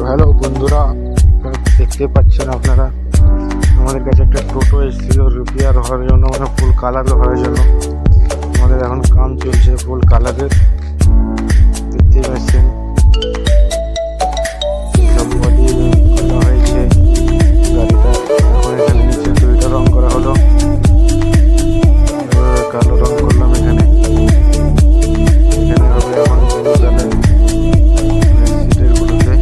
তো হ্যালো বন্ধুরা, দেখতে পাচ্ছেন আপনারা আমাদের কাছে একটা টোটো এসেছিল রিপেয়ার হওয়ার জন্য, মানে ফুল কালার হওয়ার জন্য। আমাদের এখন কাম চলছে ফুল কালারের, দেখতে পাচ্ছেন সব বডি করা হয়েছে গাড়িটা। এখন এখানে নিচে দুইটা রং করা হলো, কালো রং করলাম এখানে। এখানে হবে এখন ব্লু কালার সিটের গুলোতে।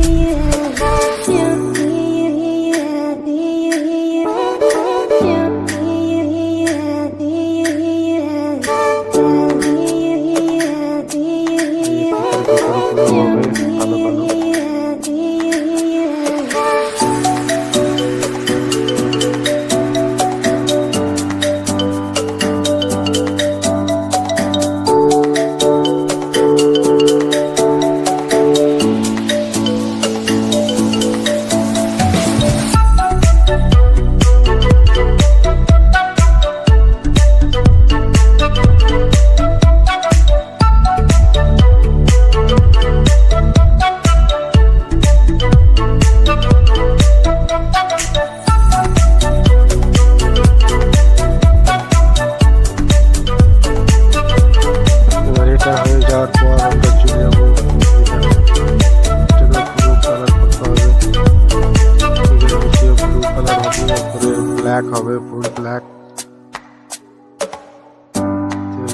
হয়ে যাওয়ার পর আমরা চলে যাবো ব্লু কালার করতে হবে। ব্লু কালার হবে, তারপরে ব্ল্যাক হবে, ফুল ব্ল্যাক।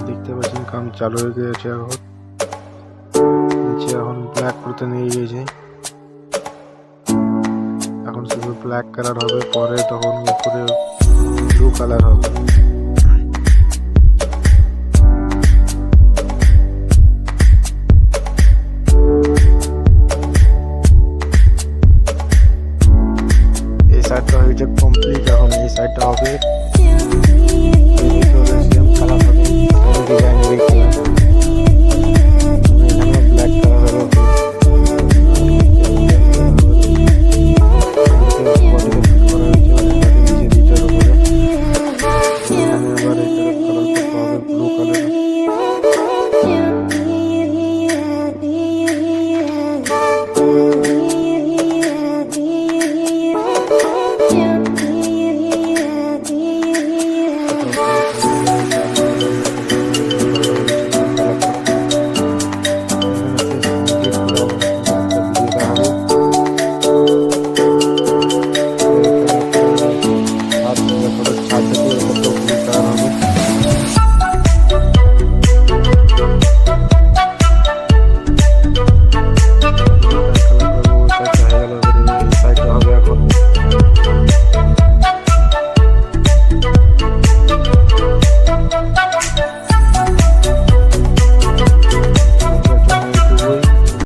দেখতে পাচ্ছেন কাম চালু হয়ে গেছে। এখন নিচে এখন ব্ল্যাক করতে নিয়ে গিয়েছে। এখন শুধু ব্ল্যাক কালার হবে, পরে তখন উপরে ব্লু কালার হবে। সাইডটা হয়েছে কমপ্লিট, এখন এই সাইডটা হবে কালার হবে, ডিজাইন